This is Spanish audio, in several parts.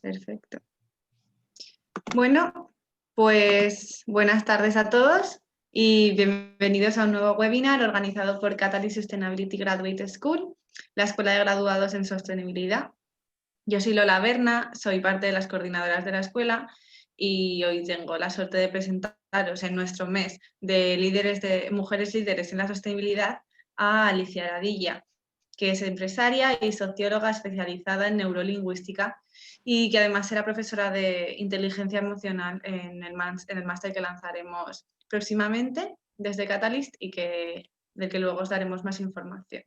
Perfecto. Bueno, pues buenas tardes a todos y bienvenidos a un nuevo webinar organizado por Catalyst Sustainability Graduate School, la Escuela de Graduados en Sostenibilidad. Yo soy Lola Berna, soy parte de las coordinadoras de la escuela y hoy tengo la suerte de presentaros en nuestro mes de mujeres líderes en la sostenibilidad a Alicia Aradilla, que es empresaria y socióloga especializada en neurolingüística y que además será profesora de inteligencia emocional en el máster que lanzaremos próximamente desde Catalyst y del que luego os daremos más información.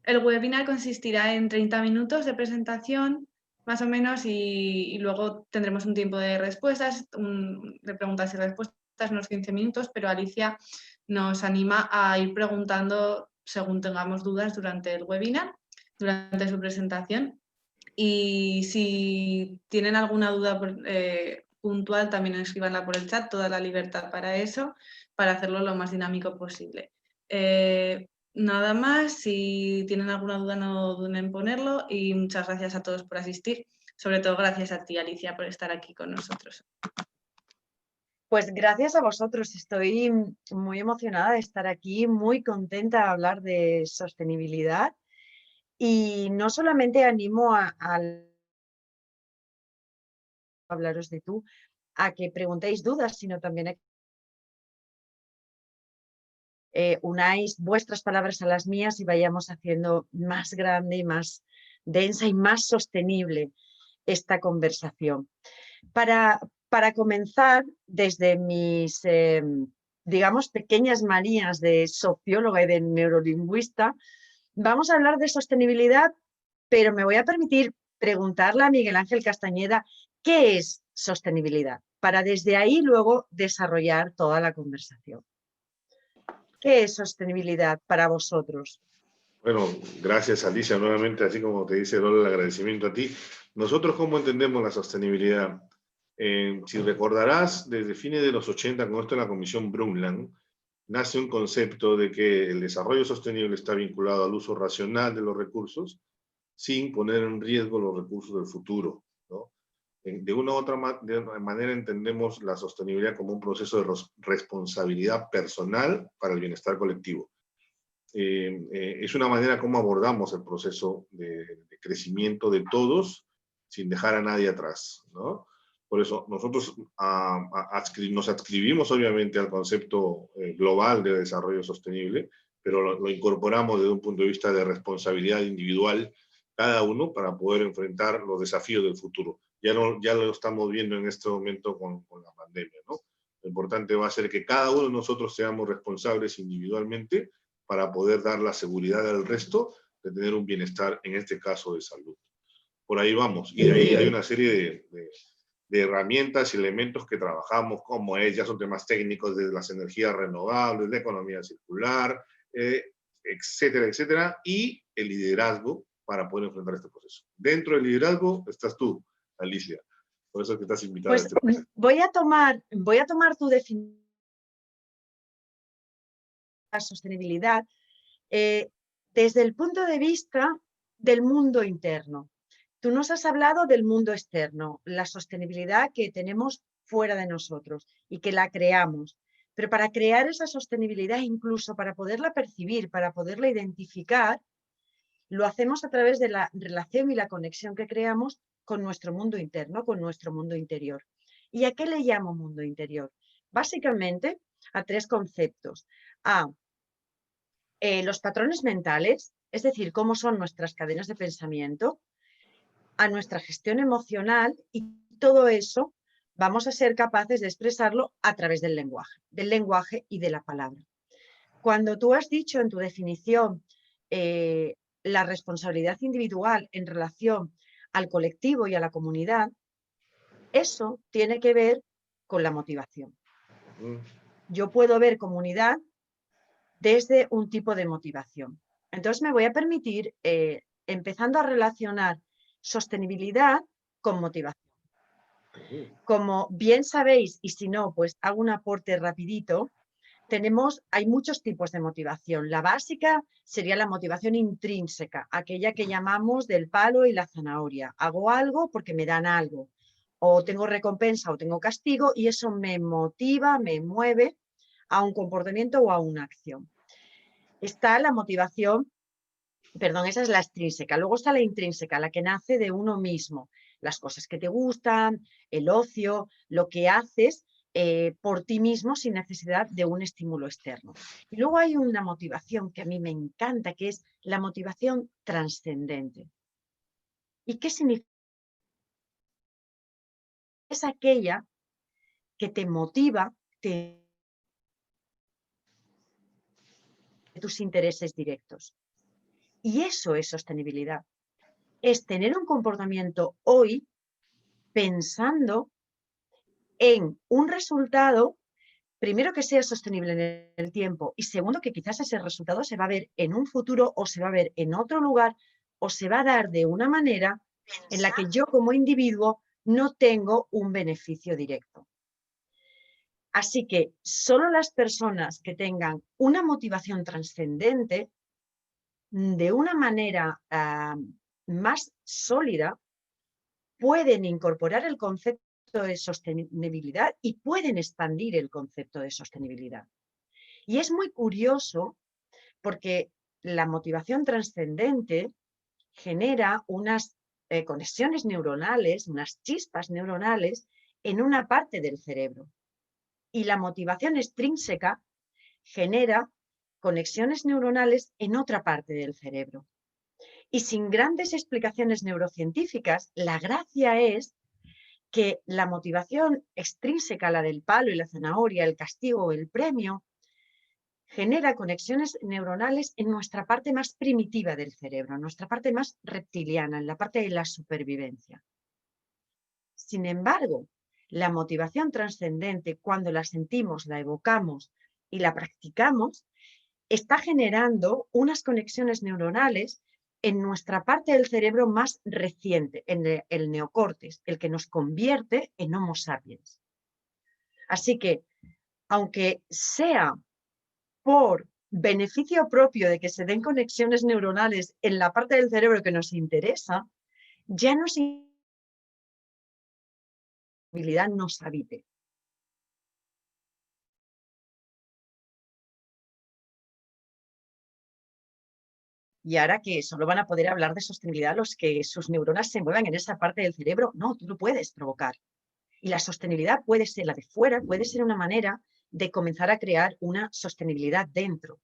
El webinar consistirá en 30 minutos de presentación, más o menos, y luego tendremos un tiempo de respuestas, de preguntas y respuestas, unos 15 minutos, pero Alicia nos anima a ir preguntando según tengamos dudas durante el webinar, durante su presentación. Y si tienen alguna duda puntual, también escríbanla por el chat, toda la libertad para eso, para hacerlo lo más dinámico posible. Nada más, si tienen alguna duda no duden en ponerlo y muchas gracias a todos por asistir, sobre todo gracias a ti, Alicia, por estar aquí con nosotros. Pues gracias a vosotros, estoy muy emocionada de estar aquí, muy contenta de hablar de sostenibilidad y no solamente animo a hablaros de tú, a que preguntéis dudas, sino también a unáis vuestras palabras a las mías y vayamos haciendo más grande y más densa y más sostenible esta conversación. Para comenzar, desde mis, digamos, pequeñas manías de socióloga y de neurolingüista, vamos a hablar de sostenibilidad, pero me voy a permitir preguntarle a Miguel Ángel Castañeda qué es sostenibilidad, para desde ahí luego desarrollar toda la conversación. ¿Qué es sostenibilidad para vosotros? Bueno, gracias Alicia, nuevamente, así como te dice Lola, el agradecimiento a ti. Nosotros, ¿cómo entendemos la sostenibilidad? Si recordarás, desde fines de los 80, con esto en la Comisión Brundtland, nace un concepto de que el desarrollo sostenible está vinculado al uso racional de los recursos, sin poner en riesgo los recursos del futuro, ¿no? De una u otra manera entendemos la sostenibilidad como un proceso de responsabilidad personal para el bienestar colectivo. Es una manera como abordamos el proceso de crecimiento de todos sin dejar a nadie atrás, ¿no? Por eso nosotros nos adscribimos obviamente al concepto global de desarrollo sostenible, pero lo incorporamos desde un punto de vista de responsabilidad individual cada uno para poder enfrentar los desafíos del futuro. Ya lo estamos viendo en este momento con la pandemia, ¿no? Lo importante va a ser que cada uno de nosotros seamos responsables individualmente para poder dar la seguridad al resto de tener un bienestar, en este caso de salud. Por ahí vamos. Y de ahí hay una serie de herramientas y elementos que trabajamos, como ya son temas técnicos, desde las energías renovables, la economía circular, etcétera, etcétera, y el liderazgo para poder enfrentar este proceso. Dentro del liderazgo estás tú, Alicia. Por eso es que estás invitada Pues a este proceso. voy a tomar tu definición de sostenibilidad desde el punto de vista del mundo interno. Tú nos has hablado del mundo externo, la sostenibilidad que tenemos fuera de nosotros y que la creamos. Pero para crear esa sostenibilidad, incluso para poderla percibir, para poderla identificar, lo hacemos a través de la relación y la conexión que creamos con nuestro mundo interno, con nuestro mundo interior. ¿Y a qué le llamo mundo interior? Básicamente a tres conceptos. A los patrones mentales, es decir, cómo son nuestras cadenas de pensamiento, a nuestra gestión emocional, y todo eso vamos a ser capaces de expresarlo a través del lenguaje y de la palabra. Cuando tú has dicho en tu definición la responsabilidad individual en relación al colectivo y a la comunidad, eso tiene que ver con la motivación. Yo puedo ver comunidad desde un tipo de motivación. Entonces me voy a permitir, empezando a relacionar sostenibilidad con motivación. Como bien sabéis, y si no, pues hago un aporte rapidito, hay muchos tipos de motivación. La básica sería la motivación intrínseca, aquella que llamamos del palo y la zanahoria. Hago algo porque me dan algo, o tengo recompensa o tengo castigo, y eso me motiva, me mueve a un comportamiento o a una acción. Está la motivación, perdón, esa es la extrínseca. Luego está la intrínseca, la que nace de uno mismo. Las cosas que te gustan, el ocio, lo que haces por ti mismo sin necesidad de un estímulo externo. Y luego hay una motivación que a mí me encanta, que es la motivación trascendente. ¿Y qué significa? Es aquella que te motiva de tus intereses directos. Y eso es sostenibilidad. Es tener un comportamiento hoy pensando en un resultado, primero, que sea sostenible en el tiempo, y segundo, que quizás ese resultado se va a ver en un futuro o se va a ver en otro lugar o se va a dar de una manera en la que yo como individuo no tengo un beneficio directo. Así que solo las personas que tengan una motivación trascendente, de una manera más sólida, pueden incorporar el concepto de sostenibilidad y pueden expandir el concepto de sostenibilidad. Y es muy curioso porque la motivación trascendente genera unas conexiones neuronales, unas chispas neuronales en una parte del cerebro. Y la motivación extrínseca genera conexiones neuronales en otra parte del cerebro. Y sin grandes explicaciones neurocientíficas, la gracia es que la motivación extrínseca, la del palo y la zanahoria, el castigo o el premio, genera conexiones neuronales en nuestra parte más primitiva del cerebro, en nuestra parte más reptiliana, en la parte de la supervivencia. Sin embargo, la motivación trascendente, cuando la sentimos, la evocamos y la practicamos, está generando unas conexiones neuronales en nuestra parte del cerebro más reciente, en el neocórtex, el que nos convierte en Homo sapiens. Así que, aunque sea por beneficio propio de que se den conexiones neuronales en la parte del cerebro que nos interesa, ya nos nos habite. Y ahora que solo van a poder hablar de sostenibilidad los que sus neuronas se muevan en esa parte del cerebro, no, tú lo puedes provocar. Y la sostenibilidad puede ser la de fuera, puede ser una manera de comenzar a crear una sostenibilidad dentro.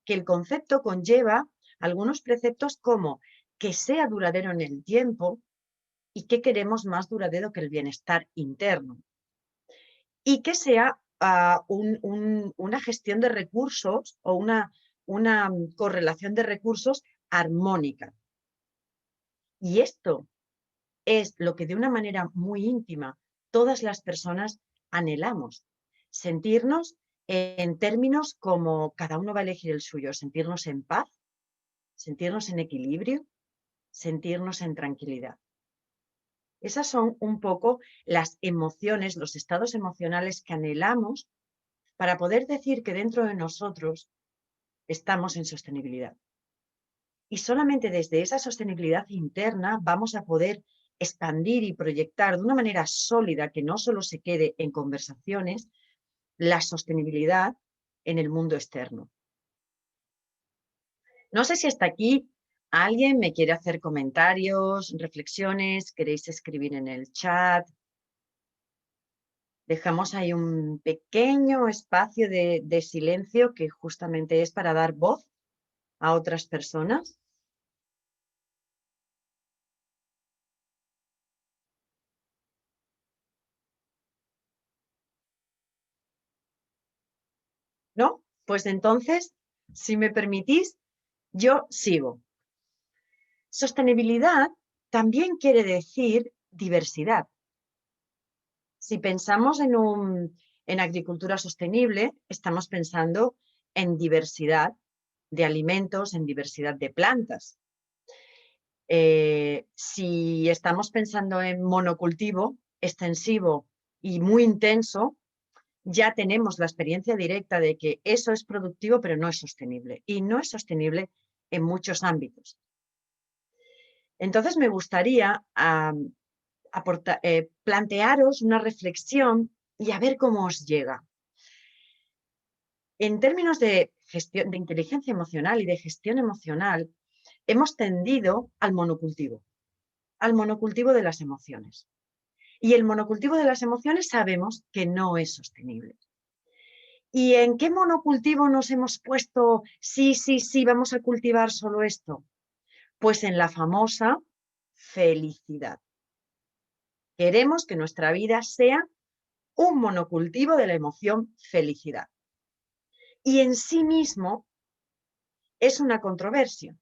Que el concepto conlleva algunos preceptos como que sea duradero en el tiempo y que queremos más duradero que el bienestar interno. Y que sea una gestión de recursos o una correlación de recursos armónica. Y esto es lo que de una manera muy íntima todas las personas anhelamos. Sentirnos en términos como cada uno va a elegir el suyo, sentirnos en paz, sentirnos en equilibrio, sentirnos en tranquilidad. Esas son un poco las emociones, los estados emocionales que anhelamos para poder decir que dentro de nosotros estamos en sostenibilidad. Y solamente desde esa sostenibilidad interna vamos a poder expandir y proyectar de una manera sólida, que no solo se quede en conversaciones, la sostenibilidad en el mundo externo. No sé si hasta aquí alguien me quiere hacer comentarios, reflexiones, queréis escribir en el chat. Dejamos ahí un pequeño espacio de silencio que justamente es para dar voz a otras personas. ¿No? Pues entonces, si me permitís, yo sigo. Sostenibilidad también quiere decir diversidad. Si pensamos en agricultura sostenible, estamos pensando en diversidad de alimentos, en diversidad de plantas. Si estamos pensando en monocultivo extensivo y muy intenso, ya tenemos la experiencia directa de que eso es productivo, pero no es sostenible. Y no es sostenible en muchos ámbitos. Entonces, me gustaría plantearos una reflexión y a ver cómo os llega. En términos de gestión, de inteligencia emocional y de gestión emocional, hemos tendido al monocultivo de las emociones. Y el monocultivo de las emociones sabemos que no es sostenible. ¿Y en qué monocultivo nos hemos puesto? Sí, vamos a cultivar solo esto. Pues en la famosa felicidad. Queremos que nuestra vida sea un monocultivo de la emoción felicidad. Y en sí mismo es una controversia.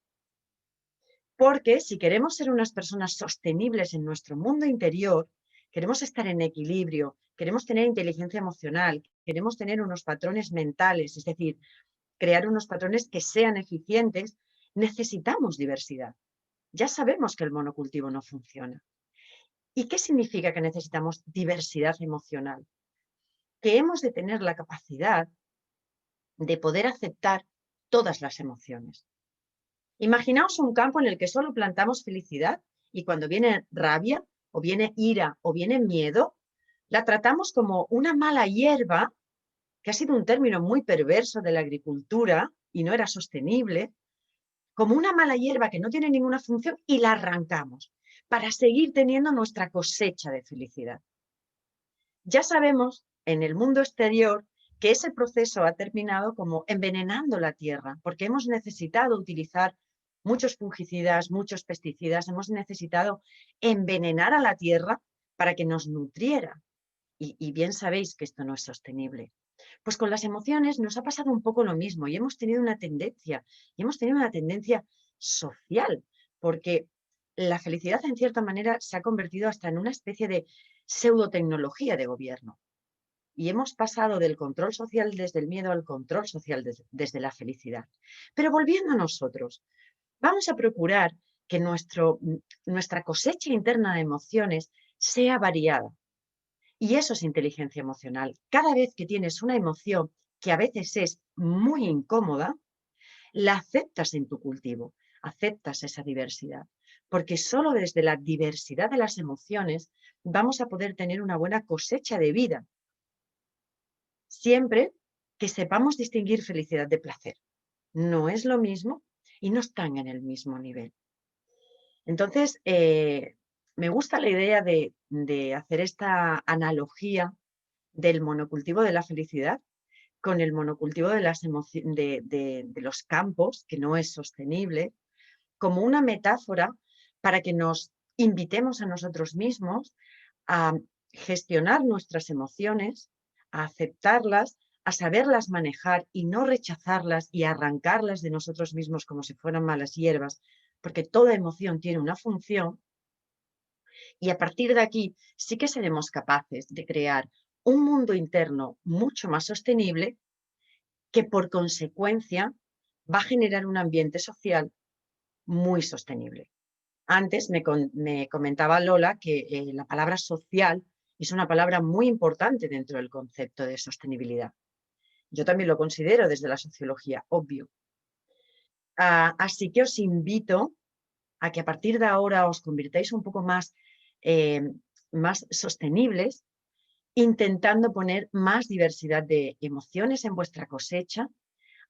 Porque si queremos ser unas personas sostenibles en nuestro mundo interior, queremos estar en equilibrio, queremos tener inteligencia emocional, queremos tener unos patrones mentales, es decir, crear unos patrones que sean eficientes, necesitamos diversidad. Ya sabemos que el monocultivo no funciona. ¿Y qué significa que necesitamos diversidad emocional? Que hemos de tener la capacidad de poder aceptar todas las emociones. Imaginaos un campo en el que solo plantamos felicidad y cuando viene rabia o viene ira o viene miedo, la tratamos como una mala hierba, que ha sido un término muy perverso de la agricultura y no era sostenible, como una mala hierba que no tiene ninguna función y la arrancamos para seguir teniendo nuestra cosecha de felicidad. Ya sabemos en el mundo exterior que ese proceso ha terminado como envenenando la tierra, porque hemos necesitado utilizar muchos fungicidas, muchos pesticidas, hemos necesitado envenenar a la tierra para que nos nutriera. Y bien sabéis que esto no es sostenible. Pues con las emociones nos ha pasado un poco lo mismo y hemos tenido una tendencia social, porque la felicidad en cierta manera se ha convertido hasta en una especie de pseudotecnología de gobierno. Y hemos pasado del control social desde el miedo al control social desde la felicidad. Pero volviendo a nosotros, vamos a procurar que nuestra cosecha interna de emociones sea variada. Y eso es inteligencia emocional. Cada vez que tienes una emoción que a veces es muy incómoda, la aceptas en tu cultivo, aceptas esa diversidad. Porque solo desde la diversidad de las emociones vamos a poder tener una buena cosecha de vida. Siempre que sepamos distinguir felicidad de placer. No es lo mismo y no están en el mismo nivel. Entonces, me gusta la idea de hacer esta analogía del monocultivo de la felicidad con el monocultivo de los campos, que no es sostenible, como una metáfora para que nos invitemos a nosotros mismos a gestionar nuestras emociones, a aceptarlas, a saberlas manejar y no rechazarlas y arrancarlas de nosotros mismos como si fueran malas hierbas, porque toda emoción tiene una función. Y a partir de aquí sí que seremos capaces de crear un mundo interno mucho más sostenible que por consecuencia va a generar un ambiente social muy sostenible. Antes me comentaba Lola que la palabra social es una palabra muy importante dentro del concepto de sostenibilidad. Yo también lo considero desde la sociología, obvio. Así que os invito a que a partir de ahora os convirtáis un poco más sostenibles, intentando poner más diversidad de emociones en vuestra cosecha,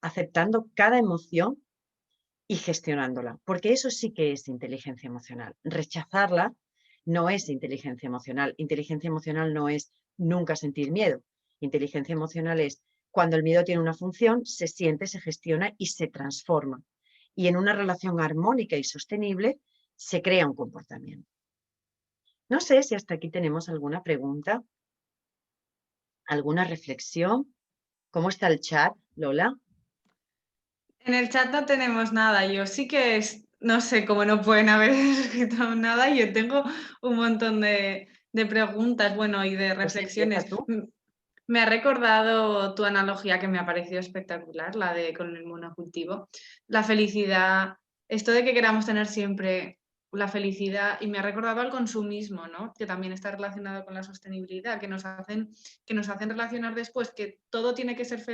aceptando cada emoción y gestionándola, porque eso sí que es inteligencia emocional. Rechazarla no es inteligencia emocional. Inteligencia emocional no es nunca sentir miedo. Inteligencia emocional es cuando el miedo tiene una función, se siente, se gestiona y se transforma. Y en una relación armónica y sostenible se crea un comportamiento. No sé si hasta aquí tenemos alguna pregunta, alguna reflexión. ¿Cómo está el chat, Lola? En el chat no tenemos nada. Yo sí que no sé cómo no pueden haber escrito nada. Yo tengo un montón de preguntas, bueno, y de Pues reflexiones. empieza tú. Me ha recordado tu analogía que me ha parecido espectacular, la de con el monocultivo. La felicidad, esto de que queramos tener siempre la felicidad, y me ha recordado al consumismo, ¿no? Que también está relacionado con la sostenibilidad, que nos hacen relacionar después que todo tiene que ser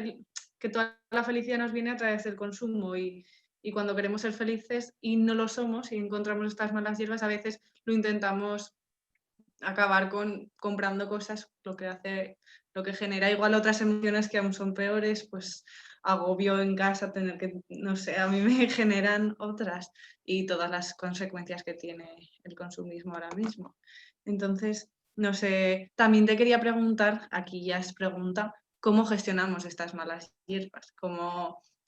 que toda la felicidad nos viene a través del consumo, y cuando queremos ser felices y no lo somos y encontramos estas malas hierbas, a veces lo intentamos acabar comprando cosas, lo que genera igual otras emociones que aún son peores, pues agobio en casa, tener que, no sé, a mí me generan otras, y todas las consecuencias que tiene el consumismo ahora mismo. Entonces, no sé, también te quería preguntar, aquí ya es pregunta, ¿cómo gestionamos estas malas hierbas?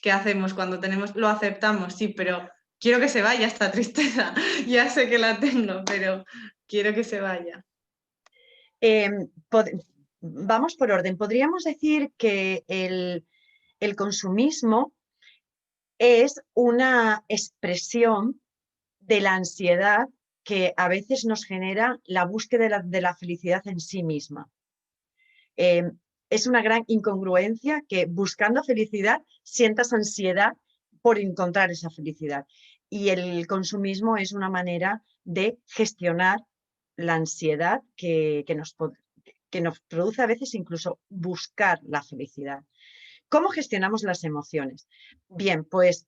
¿Qué hacemos cuando lo aceptamos? Sí, pero quiero que se vaya esta tristeza, ya sé que la tengo, pero quiero que se vaya. Vamos por orden. Podríamos decir que el consumismo es una expresión de la ansiedad que a veces nos genera la búsqueda de la felicidad en sí misma. Es una gran incongruencia que buscando felicidad sientas ansiedad por encontrar esa felicidad. Y el consumismo es una manera de gestionar la ansiedad que nos produce a veces incluso buscar la felicidad. ¿Cómo gestionamos las emociones? Bien, pues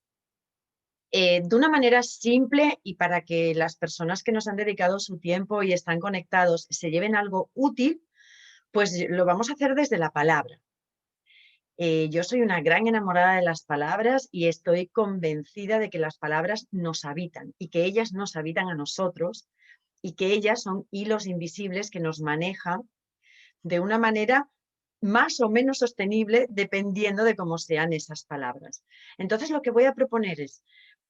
de una manera simple y para que las personas que nos han dedicado su tiempo y están conectados se lleven algo útil, pues lo vamos a hacer desde la palabra. Yo soy una gran enamorada de las palabras y estoy convencida de que las palabras nos habitan y que ellas nos habitan a nosotros y que ellas son hilos invisibles que nos manejan de una manera más o menos sostenible dependiendo de cómo sean esas palabras. Entonces, lo que voy a proponer es,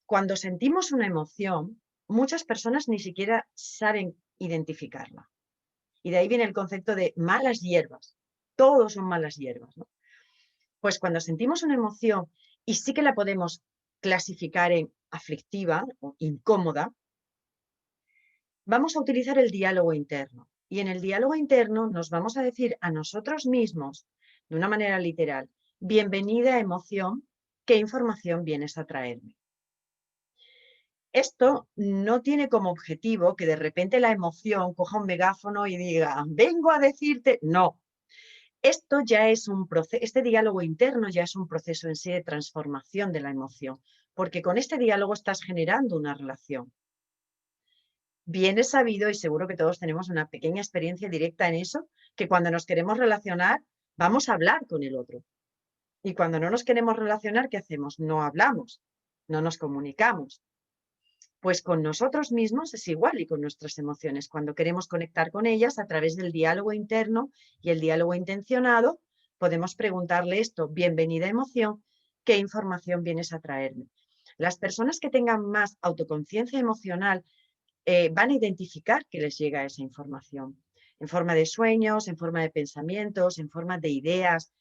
cuando sentimos una emoción, muchas personas ni siquiera saben identificarla. Y de ahí viene el concepto de malas hierbas. Todos son malas hierbas, ¿no? Pues cuando sentimos una emoción y sí que la podemos clasificar en aflictiva o incómoda, vamos a utilizar el diálogo interno. Y en el diálogo interno nos vamos a decir a nosotros mismos, de una manera literal, bienvenida emoción, ¿qué información vienes a traerme? Esto no tiene como objetivo que de repente la emoción coja un megáfono y diga, vengo a decirte, no. Esto ya es un proceso, este diálogo interno ya es un proceso en sí de transformación de la emoción, porque con este diálogo estás generando una relación. Bien es sabido, y seguro que todos tenemos una pequeña experiencia directa en eso, que cuando nos queremos relacionar, vamos a hablar con el otro. Y cuando no nos queremos relacionar, ¿qué hacemos? No hablamos, no nos comunicamos. Pues con nosotros mismos es igual y con nuestras emociones. Cuando queremos conectar con ellas a través del diálogo interno y el diálogo intencionado, podemos preguntarle esto, bienvenida emoción, ¿qué información vienes a traerme? Las personas que tengan más autoconciencia emocional van a identificar que les llega esa información en forma de sueños, en forma de pensamientos, en forma de ideas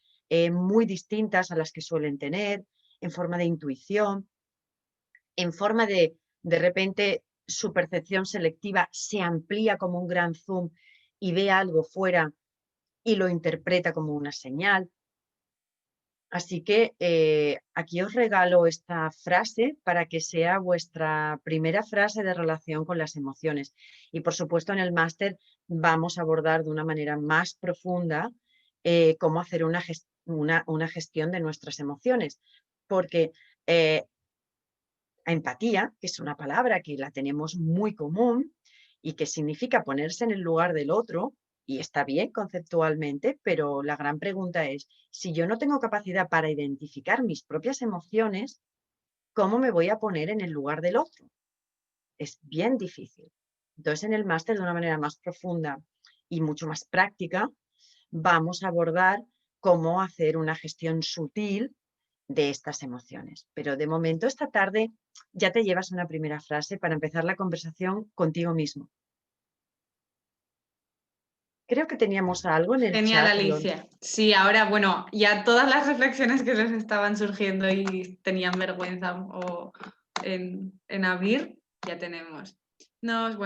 muy distintas a las que suelen tener, en forma de intuición, en forma de repente su percepción selectiva se amplía como un gran zoom y ve algo fuera y lo interpreta como una señal. Así que aquí os regalo esta frase para que sea vuestra primera frase de relación con las emociones. Y por supuesto en el máster vamos a abordar de una manera más profunda cómo hacer una gestión de nuestras emociones. Porque empatía, que es una palabra que la tenemos muy común y que significa ponerse en el lugar del otro, y está bien conceptualmente, pero la gran pregunta es, si yo no tengo capacidad para identificar mis propias emociones, ¿cómo me voy a poner en el lugar del otro? Es bien difícil. Entonces, en el máster, de una manera más profunda y mucho más práctica, vamos a abordar cómo hacer una gestión sutil de estas emociones. Pero de momento, esta tarde ya te llevas una primera frase para empezar la conversación contigo mismo. Creo que teníamos algo en el Genial, chat. Alicia. Sí, ahora, bueno, ya todas las reflexiones que les estaban surgiendo y tenían vergüenza en abrir, ya tenemos. Nos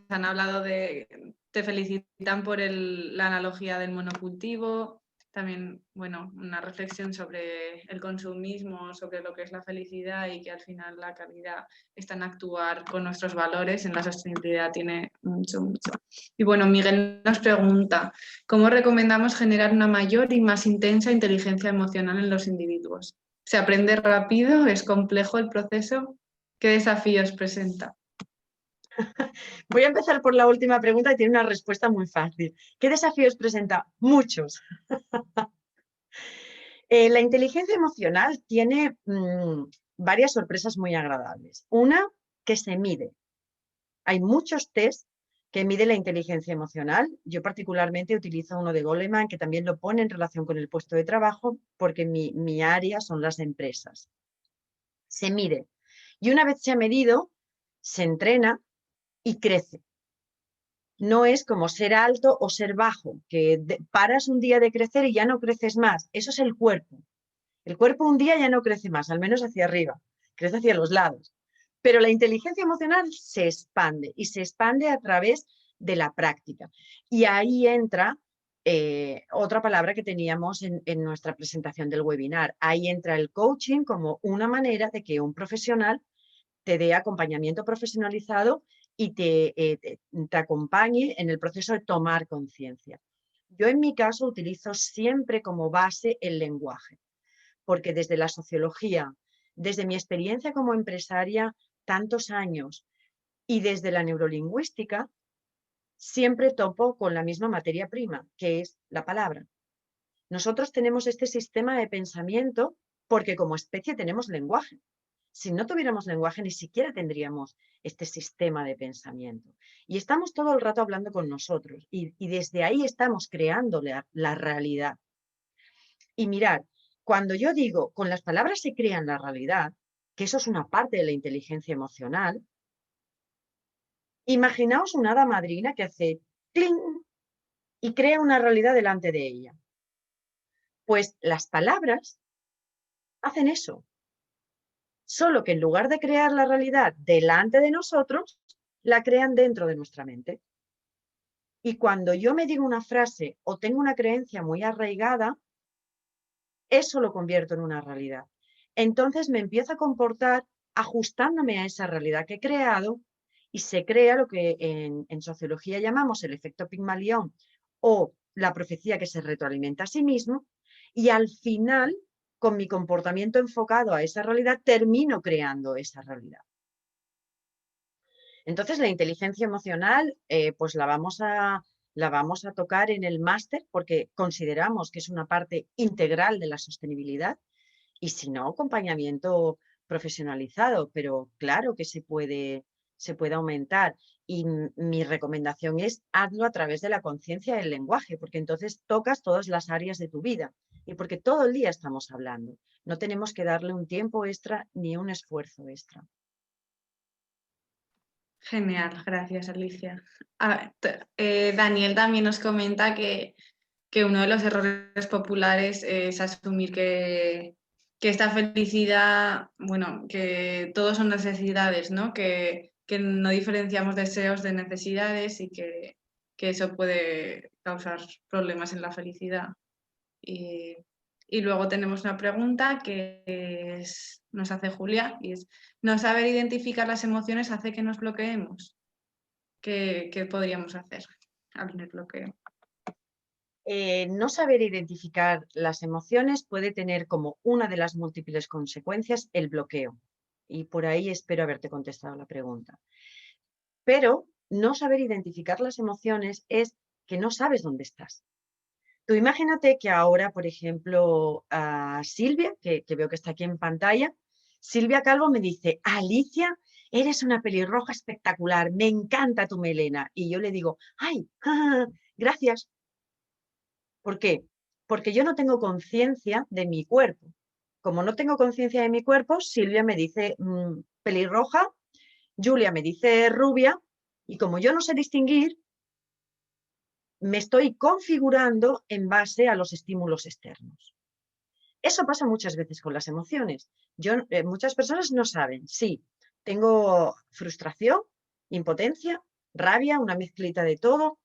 han hablado te felicitan por la analogía del monocultivo, también, bueno, una reflexión sobre el consumismo, sobre lo que es la felicidad y que al final la calidad está en actuar con nuestros valores, en la sostenibilidad tiene mucho, mucho. Y bueno, Miguel nos pregunta, ¿cómo recomendamos generar una mayor y más intensa inteligencia emocional en los individuos? ¿Se aprende rápido? ¿Es complejo el proceso? ¿Qué desafíos presenta? Voy a empezar por la última pregunta y tiene una respuesta muy fácil. ¿Qué desafíos presenta? Muchos. La inteligencia emocional tiene varias sorpresas muy agradables. Una, que se mide. Hay muchos test que miden la inteligencia emocional. Yo particularmente utilizo uno de Goleman, que también lo pone en relación con el puesto de trabajo, porque mi área son las empresas. Se mide. Y una vez se ha medido, se entrena y crece. No es como ser alto o ser bajo, que paras un día de crecer y ya no creces más. Eso es el cuerpo. El cuerpo un día ya no crece más, al menos hacia arriba, crece hacia los lados. Pero la inteligencia emocional se expande y se expande a través de la práctica. Y ahí entra otra palabra que teníamos en nuestra presentación del webinar. Ahí entra el coaching como una manera de que un profesional te dé acompañamiento profesionalizado y te acompañe en el proceso de tomar conciencia. Yo en mi caso utilizo siempre como base el lenguaje, porque desde la sociología, desde mi experiencia como empresaria, tantos años, y desde la neurolingüística, siempre topo con la misma materia prima, que es la palabra. Nosotros tenemos este sistema de pensamiento porque como especie tenemos lenguaje. Si no tuviéramos lenguaje, ni siquiera tendríamos este sistema de pensamiento. Y estamos todo el rato hablando con nosotros y desde ahí estamos creando la realidad. Y mirad, cuando yo digo, con las palabras se crea la realidad, que eso es una parte de la inteligencia emocional, imaginaos una hada madrina que hace ¡cling! Y crea una realidad delante de ella. Pues las palabras hacen eso. Solo que en lugar de crear la realidad delante de nosotros, la crean dentro de nuestra mente. Y cuando yo me digo una frase o tengo una creencia muy arraigada, eso lo convierto en una realidad. Entonces me empiezo a comportar ajustándome a esa realidad que he creado y se crea lo que en sociología llamamos el efecto Pigmalión o la profecía que se retroalimenta a sí mismo, y al final, con mi comportamiento enfocado a esa realidad, termino creando esa realidad. Entonces, la inteligencia emocional, pues la vamos a tocar en el máster porque consideramos que es una parte integral de la sostenibilidad y si no, acompañamiento profesionalizado, pero claro que se puede aumentar. Y mi recomendación es hazlo a través de la conciencia del lenguaje, porque entonces tocas todas las áreas de tu vida y porque todo el día estamos hablando. No tenemos que darle un tiempo extra ni un esfuerzo extra. Genial, gracias Alicia. Daniel también nos comenta que uno de los errores populares es asumir que esta felicidad, bueno, que todos son necesidades, ¿no? Que no diferenciamos deseos de necesidades y que eso puede causar problemas en la felicidad. Y luego tenemos una pregunta que nos hace Julia y es, ¿no saber identificar las emociones hace que nos bloqueemos? ¿Qué podríamos hacer al bloqueo? No saber identificar las emociones puede tener como una de las múltiples consecuencias el bloqueo. Y por ahí espero haberte contestado la pregunta. Pero no saber identificar las emociones es que no sabes dónde estás. Tú imagínate que ahora, por ejemplo, a Silvia, que veo que está aquí en pantalla, Silvia Calvo me dice, Alicia, eres una pelirroja espectacular, me encanta tu melena. Y yo le digo, ay, gracias. ¿Por qué? Porque yo no tengo conciencia de mi cuerpo. Como no tengo conciencia de mi cuerpo, Silvia me dice pelirroja, Julia me dice rubia, y como yo no sé distinguir, me estoy configurando en base a los estímulos externos. Eso pasa muchas veces con las emociones. Muchas personas no saben, sí, tengo frustración, impotencia, rabia, una mezclita de todo.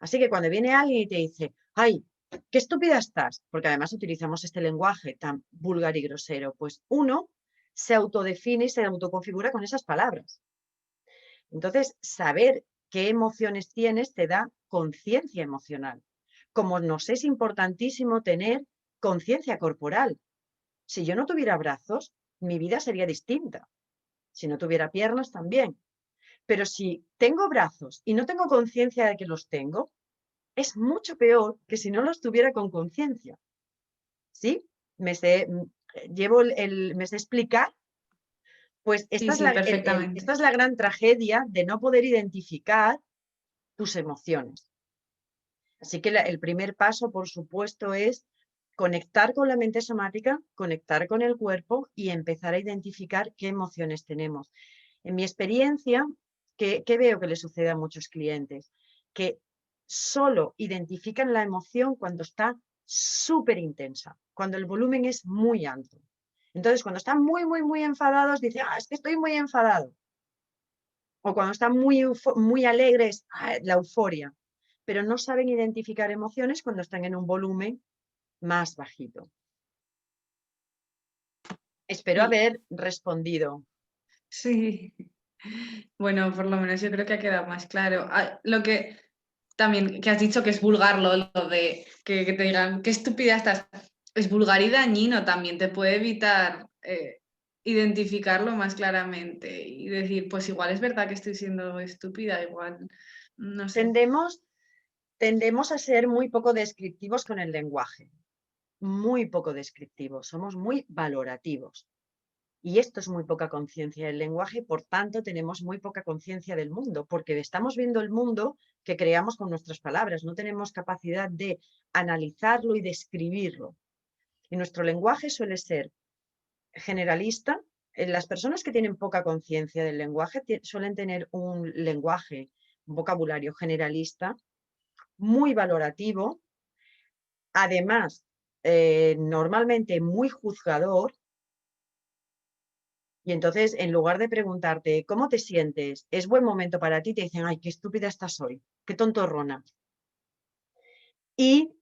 Así que cuando viene alguien y te dice, ay, qué estúpida estás, porque además utilizamos este lenguaje tan vulgar y grosero, pues uno se autodefine y se autoconfigura con esas palabras. Entonces, saber qué emociones tienes te da conciencia emocional. Como nos es importantísimo tener conciencia corporal. Si yo no tuviera brazos, mi vida sería distinta. Si no tuviera piernas, también. Pero si tengo brazos y no tengo conciencia de que los tengo, es mucho peor que si no los tuviera con conciencia. ¿Sí? Me sé explicar. Pues Sí, esta es sí, esta perfectamente. es la gran tragedia de no poder identificar tus emociones. Así que el primer paso, por supuesto, es conectar con la mente somática, conectar con el cuerpo y empezar a identificar qué emociones tenemos. En mi experiencia, ¿qué veo que le sucede a muchos clientes? Que solo identifican la emoción cuando está súper intensa, cuando el volumen es muy alto. Entonces, cuando están muy, muy, muy enfadados, dicen, es que estoy muy enfadado. O cuando están muy alegres, la euforia. Pero no saben identificar emociones cuando están en un volumen más bajito. Espero Y haber respondido. sí, bueno, por lo menos yo creo que ha quedado más claro. Lo que también que has dicho que es vulgar lo de que te digan qué estúpida estás, es vulgar y dañino también, te puede evitar identificarlo más claramente y decir, pues igual es verdad que estoy siendo estúpida, igual, no sé. Tendemos a ser muy poco descriptivos con el lenguaje. Muy poco descriptivos. Somos muy valorativos. Y esto es muy poca conciencia del lenguaje, por tanto tenemos muy poca conciencia del mundo, porque estamos viendo el mundo que creamos con nuestras palabras, no tenemos capacidad de analizarlo y describirlo. Y nuestro lenguaje suele ser generalista. Las personas que tienen poca conciencia del lenguaje suelen tener un lenguaje, un vocabulario generalista, muy valorativo, además normalmente muy juzgador. Y entonces, en lugar de preguntarte, ¿cómo te sientes? ¿Es buen momento para ti? Te dicen, ay, qué estúpida estás hoy, qué tontorrona. Y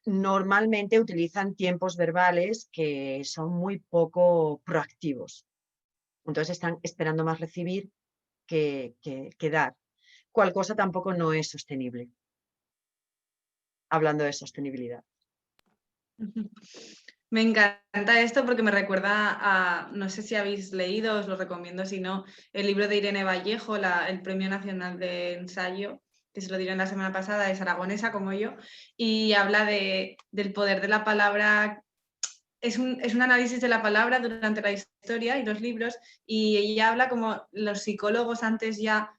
normalmente utilizan tiempos verbales que son muy poco proactivos. Entonces están esperando más recibir que dar. Cual cosa tampoco no es sostenible, hablando de sostenibilidad. Me encanta esto porque me recuerda a, no sé si habéis leído, os lo recomiendo, si no, el libro de Irene Vallejo, el Premio Nacional de Ensayo, que se lo dieron la semana pasada, es aragonesa como yo, y habla del poder de la palabra. Es un análisis de la palabra durante la historia y los libros, y ella habla como los psicólogos antes ya,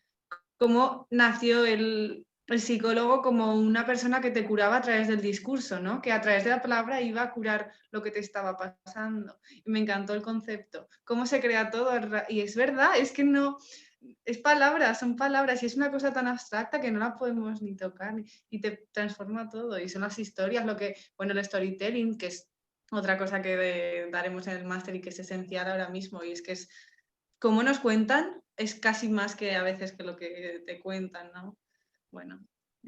cómo nació el psicólogo como una persona que te curaba a través del discurso, ¿no? Que a través de la palabra iba a curar lo que te estaba pasando. Y me encantó el concepto. Cómo se crea todo. Y es verdad, es que no... Es palabras, son palabras y es una cosa tan abstracta que no la podemos ni tocar y te transforma todo. Y son las historias, lo que, bueno, el storytelling, que es otra cosa que daremos en el máster y que es esencial ahora mismo, y es que es como nos cuentan, es casi más que a veces que lo que te cuentan, ¿no? Bueno,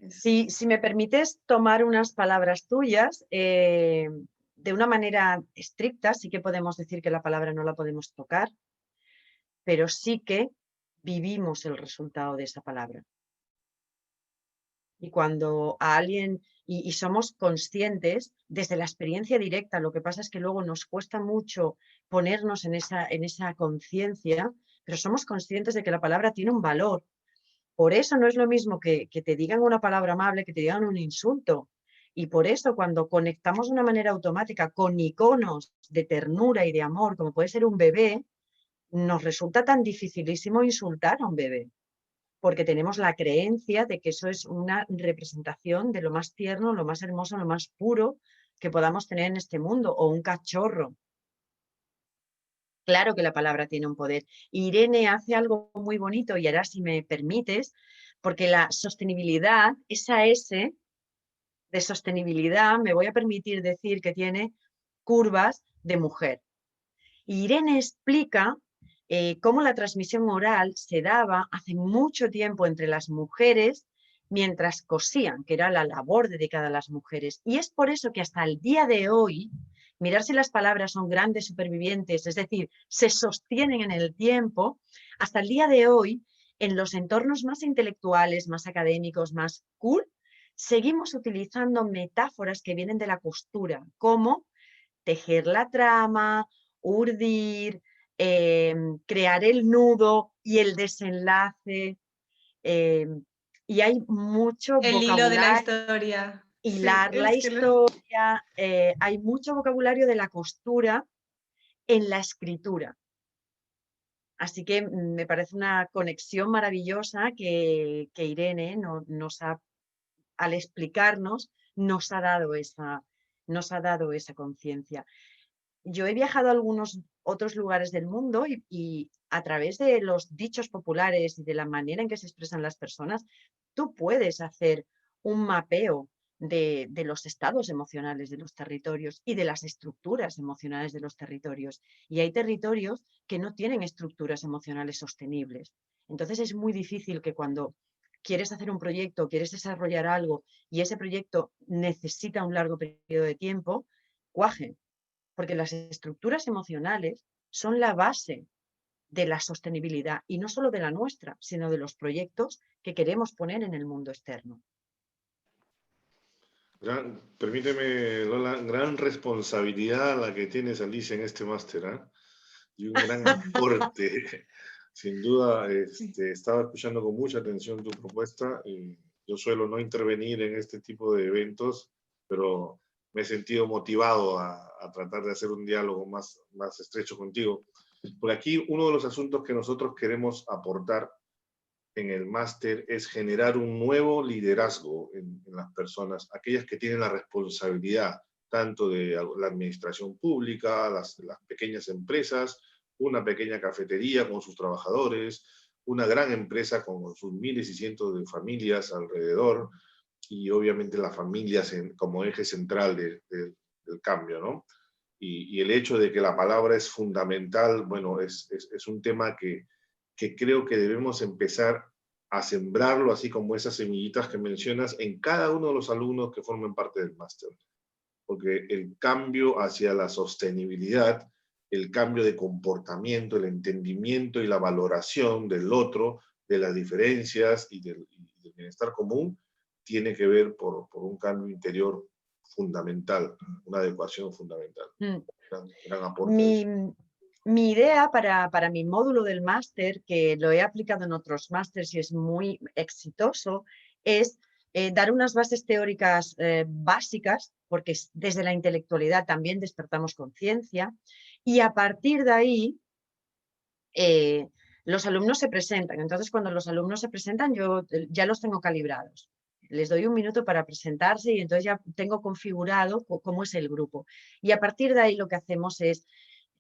Si me permites tomar unas palabras tuyas, de una manera estricta, sí que podemos decir que la palabra no la podemos tocar, pero sí que vivimos el resultado de esa palabra. Y cuando a alguien, y somos conscientes desde la experiencia directa, lo que pasa es que luego nos cuesta mucho ponernos en esa conciencia, pero somos conscientes de que la palabra tiene un valor. Por eso no es lo mismo que te digan una palabra amable, que te digan un insulto. Y por eso cuando conectamos de una manera automática con iconos de ternura y de amor, como puede ser un bebé, nos resulta tan dificilísimo insultar a un bebé, porque tenemos la creencia de que eso es una representación de lo más tierno, lo más hermoso, lo más puro que podamos tener en este mundo, o un cachorro. Claro que la palabra tiene un poder. Irene hace algo muy bonito, y ahora si me permites, porque la sostenibilidad, esa S de sostenibilidad, me voy a permitir decir que tiene curvas de mujer. Y Irene explica cómo la transmisión oral se daba hace mucho tiempo entre las mujeres mientras cosían, que era la labor dedicada a las mujeres. Y es por eso que hasta el día de hoy, mirar si las palabras son grandes supervivientes, es decir, se sostienen en el tiempo, hasta el día de hoy, en los entornos más intelectuales, más académicos, más cool, seguimos utilizando metáforas que vienen de la costura, como tejer la trama, urdir, crear el nudo y el desenlace. Y hay mucho El hilo de la vocabulario, historia. Sí, hilar la es que historia, hay mucho vocabulario de la costura en la escritura. Así que me parece una conexión maravillosa que Irene al explicarnos, nos ha dado esa conciencia. Yo he viajado a algunos otros lugares del mundo y a través de los dichos populares y de la manera en que se expresan las personas, tú puedes hacer un mapeo de los estados emocionales de los territorios y de las estructuras emocionales de los territorios. Y hay territorios que no tienen estructuras emocionales sostenibles. Entonces es muy difícil que cuando quieres hacer un proyecto, quieres desarrollar algo y ese proyecto necesita un largo periodo de tiempo, cuaje, porque las estructuras emocionales son la base de la sostenibilidad y no solo de la nuestra, sino de los proyectos que queremos poner en el mundo externo. Permíteme, Lola, gran responsabilidad la que tienes, Alicia, en este máster, ¿eh? Y un gran aporte. Sin duda, estaba escuchando con mucha atención tu propuesta. Y yo suelo no intervenir en este tipo de eventos, pero me he sentido motivado a tratar de hacer un diálogo más estrecho contigo. Por aquí, uno de los asuntos que nosotros queremos aportar en el máster es generar un nuevo liderazgo en las personas, aquellas que tienen la responsabilidad tanto de la administración pública, las pequeñas empresas, una pequeña cafetería con sus trabajadores, una gran empresa con sus miles y cientos de familias alrededor, y obviamente las familias como eje central del cambio, ¿no? Y el hecho de que la palabra es fundamental, bueno, es un tema que creo que debemos empezar a sembrarlo, así como esas semillitas que mencionas, en cada uno de los alumnos que formen parte del máster. Porque el cambio hacia la sostenibilidad, el cambio de comportamiento, el entendimiento y la valoración del otro, de las diferencias y del bienestar común, tiene que ver por un cambio interior fundamental, una adecuación fundamental. Gran aporte. Mi idea para mi módulo del máster, que lo he aplicado en otros másters y es muy exitoso, es dar unas bases teóricas básicas, porque desde la intelectualidad también despertamos conciencia, y a partir de ahí los alumnos se presentan. Entonces, cuando los alumnos se presentan, yo ya los tengo calibrados. Les doy un minuto para presentarse y entonces ya tengo configurado cómo es el grupo. Y a partir de ahí lo que hacemos es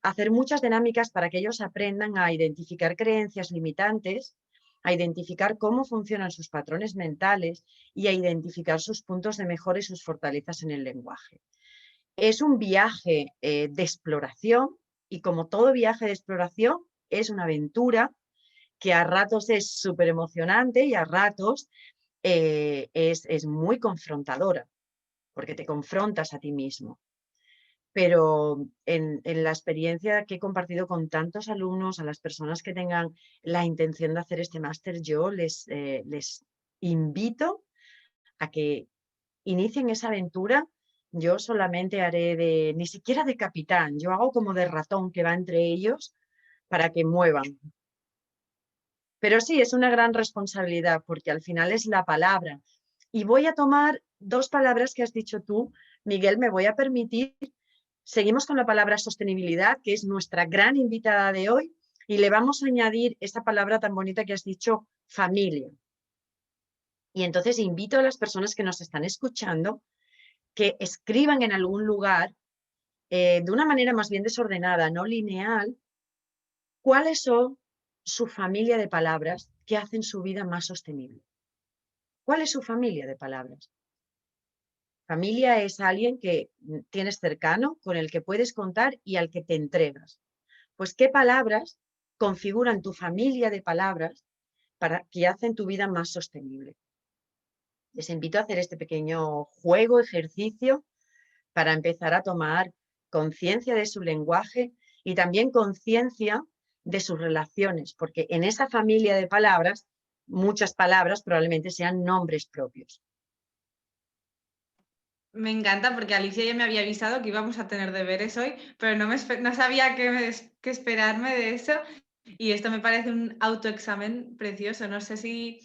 hacer muchas dinámicas para que ellos aprendan a identificar creencias limitantes, a identificar cómo funcionan sus patrones mentales y a identificar sus puntos de mejora y sus fortalezas en el lenguaje. Es un viaje de exploración y como todo viaje de exploración es una aventura que a ratos es súper emocionante y a ratos es muy confrontadora porque te confrontas a ti mismo. Pero en la experiencia que he compartido con tantos alumnos, a las personas que tengan la intención de hacer este máster, yo les invito a que inicien esa aventura. Yo solamente haré ni siquiera de capitán, yo hago como de ratón que va entre ellos para que muevan. Pero sí, es una gran responsabilidad porque al final es la palabra. Y voy a tomar dos palabras que has dicho tú, Miguel, me voy a permitir. Seguimos con la palabra sostenibilidad, que es nuestra gran invitada de hoy, y le vamos a añadir esa palabra tan bonita que has dicho, familia. Y entonces invito a las personas que nos están escuchando que escriban en algún lugar, de una manera más bien desordenada, no lineal, cuáles son su familia de palabras que hacen su vida más sostenible. ¿Cuál es su familia de palabras? Familia es alguien que tienes cercano, con el que puedes contar y al que te entregas. Pues, ¿qué palabras configuran tu familia de palabras para que hacen tu vida más sostenible? Les invito a hacer este pequeño juego, ejercicio, para empezar a tomar conciencia de su lenguaje y también conciencia de sus relaciones, porque en esa familia de palabras, muchas palabras probablemente sean nombres propios. Me encanta porque Alicia ya me había avisado que íbamos a tener deberes hoy, pero no sabía qué esperarme de eso. Y esto me parece un autoexamen precioso. No sé si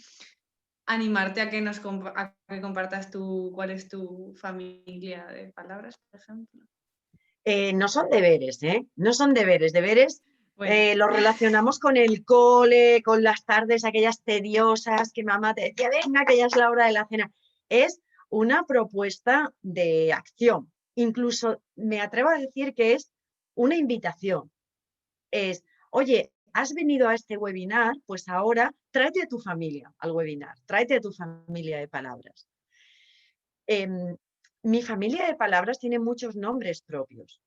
animarte a que a que compartas cuál es tu familia de palabras, por ejemplo. No son deberes, ¿eh? No son deberes. Deberes Bueno, los relacionamos con el cole, con las tardes aquellas tediosas que mamá te decía, venga, que ya es la hora de la cena. Es una propuesta de acción. Incluso me atrevo a decir que es una invitación. Es, oye, has venido a este webinar, pues ahora tráete a tu familia al webinar, tráete a tu familia de palabras. Mi familia de palabras tiene muchos nombres propios.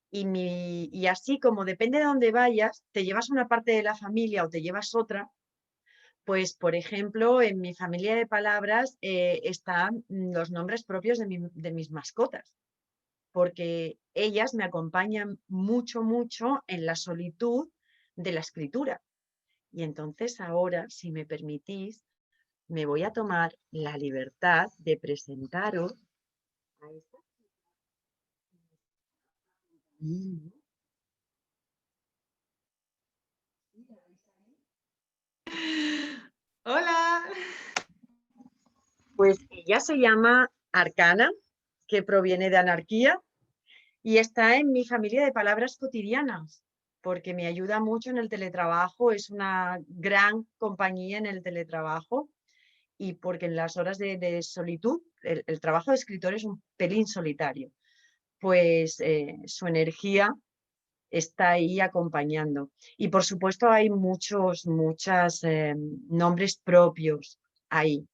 Y así como depende de dónde vayas, te llevas una parte de la familia o te llevas otra, pues por ejemplo, en mi familia de palabras están los nombres propios de mis mascotas, porque ellas me acompañan mucho, mucho en la solitud de la escritura. Y entonces ahora, si me permitís, me voy a tomar la libertad de presentaros a esta. hola. Pues ella se llama Arcana, que proviene de anarquía, y está en mi familia de palabras cotidianas, porque me ayuda mucho en el teletrabajo, es una gran compañía en el teletrabajo, y porque en las horas de solitud, el trabajo de escritor es un pelín solitario, pues su energía está ahí acompañando. Y por supuesto hay muchos nombres propios ahí.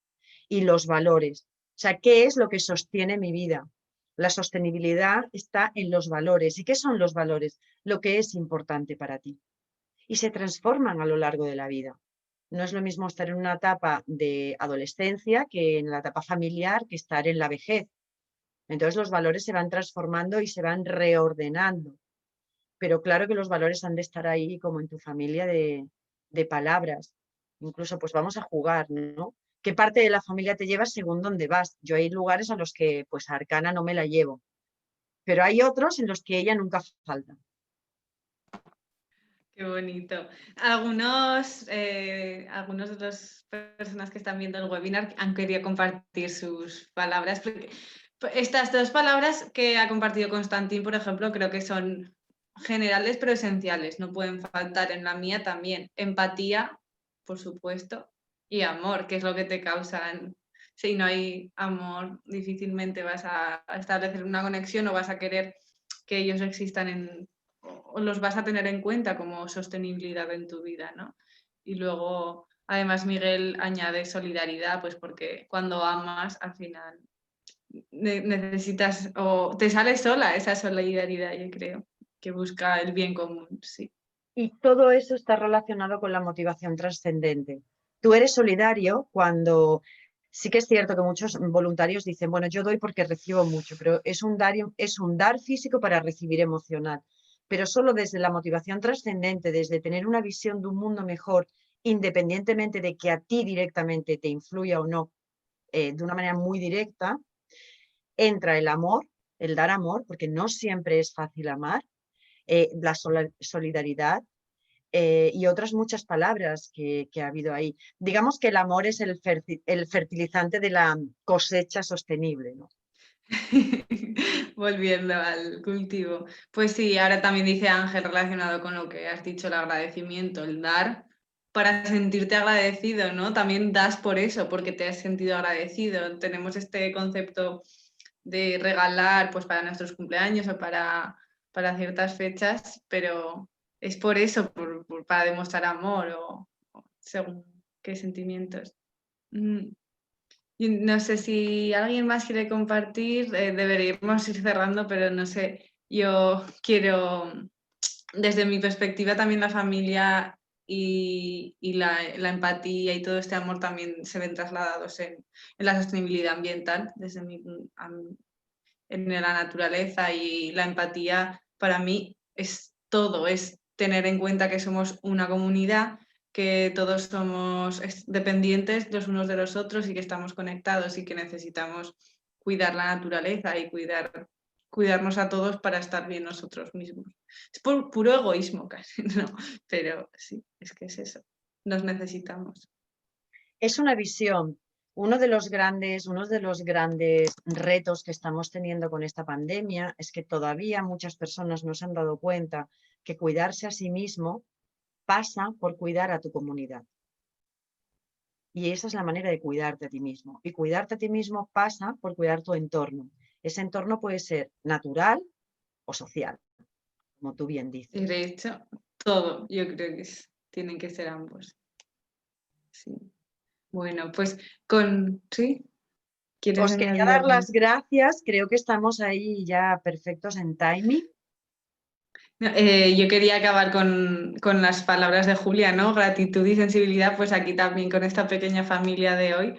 Y los valores. O sea, ¿qué es lo que sostiene mi vida? La sostenibilidad está en los valores. ¿Y qué son los valores? Lo que es importante para ti. Y se transforman a lo largo de la vida. No es lo mismo estar en una etapa de adolescencia que en la etapa familiar, que estar en la vejez. Entonces los valores se van transformando y se van reordenando. Pero claro que los valores han de estar ahí como en tu familia de palabras. Incluso pues vamos a jugar, ¿no? ¿Qué parte de la familia te llevas según dónde vas? Yo hay lugares a los que pues a Arcana no me la llevo, pero hay otros en los que ella nunca falta. Qué bonito. Algunos de las personas que están viendo el webinar han querido compartir sus palabras. Porque estas dos palabras que ha compartido Constantín, por ejemplo, creo que son generales pero esenciales. No pueden faltar en la mía también. Empatía, por supuesto, y amor, que es lo que te causan. Si no hay amor, difícilmente vas a establecer una conexión o vas a querer que ellos existan o los vas a tener en cuenta como sostenibilidad en tu vida, ¿no? Y luego, además, Miguel añade solidaridad, pues porque cuando amas, al final necesitas o te sale sola esa solidaridad, yo creo, que busca el bien común, sí. Y todo eso está relacionado con la motivación trascendente. Tú eres solidario cuando sí que es cierto que muchos voluntarios dicen, bueno, yo doy porque recibo mucho, pero es un dar físico para recibir emocional. Pero solo desde la motivación trascendente, desde tener una visión de un mundo mejor, independientemente de que a ti directamente te influya o no, de una manera muy directa, entra el amor, el dar amor, porque no siempre es fácil amar, la solidaridad, y otras muchas palabras que ha habido ahí. Digamos que el amor es el fertilizante de la cosecha sostenible, ¿no? Volviendo al cultivo. Pues sí, ahora también dice Ángel relacionado con lo que has dicho, el agradecimiento, el dar para sentirte agradecido, ¿no? También das por eso, porque te has sentido agradecido. Tenemos este concepto de regalar pues para nuestros cumpleaños o para ciertas fechas, pero es por eso, para demostrar amor o según qué sentimientos. Y no sé si alguien más quiere compartir, deberíamos ir cerrando, pero no sé, yo quiero, desde mi perspectiva también la familia y la empatía y todo este amor también se ven trasladados en la sostenibilidad ambiental, en la naturaleza, y la empatía para mí es todo, es tener en cuenta que somos una comunidad, que todos somos dependientes los unos de los otros y que estamos conectados y que necesitamos cuidar la naturaleza y cuidarnos a todos para estar bien nosotros mismos. Es puro egoísmo casi, ¿no? Pero sí, es que es eso, nos necesitamos. Es una visión. Uno de los grandes retos que estamos teniendo con esta pandemia es que todavía muchas personas no se han dado cuenta que cuidarse a sí mismo pasa por cuidar a tu comunidad. Y esa es la manera de cuidarte a ti mismo. Y cuidarte a ti mismo pasa por cuidar tu entorno. Ese entorno puede ser natural o social, como tú bien dices. Y de hecho, todo, yo creo que tienen que ser ambos. Sí. Bueno, pues ¿sí? ¿Quieres Os quería añadir dar algo? las gracias. Creo que estamos ahí ya perfectos en timing. Yo quería acabar con las palabras de Julia, ¿no? Gratitud y sensibilidad, pues aquí también con esta pequeña familia de hoy.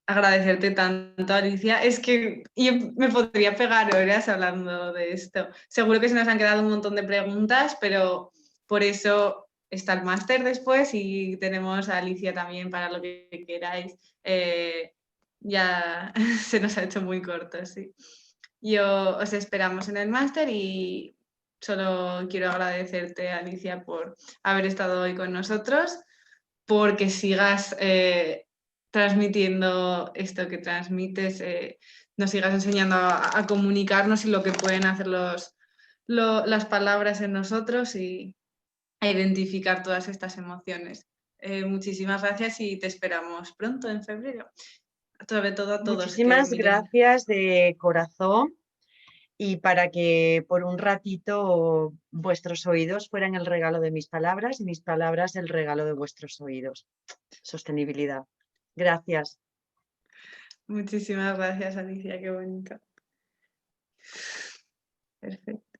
Agradecerte tanto, Alicia. Es que yo me podría pegar horas hablando de esto. Seguro que se nos han quedado un montón de preguntas, pero por eso está el máster después y tenemos a Alicia también para lo que queráis. Ya se nos ha hecho muy corto, sí. Os esperamos en el máster y solo quiero agradecerte, Alicia, por haber estado hoy con nosotros, porque sigas transmitiendo esto que transmites, nos sigas enseñando a comunicarnos y lo que pueden hacer las palabras en nosotros y a identificar todas estas emociones. Muchísimas gracias y te esperamos pronto en febrero. Sobre todo a todos Muchísimas gracias de corazón, y para que por un ratito vuestros oídos fueran el regalo de mis palabras y mis palabras el regalo de vuestros oídos. Sostenibilidad. Gracias. Muchísimas gracias, Alicia, qué bonito. Perfecto.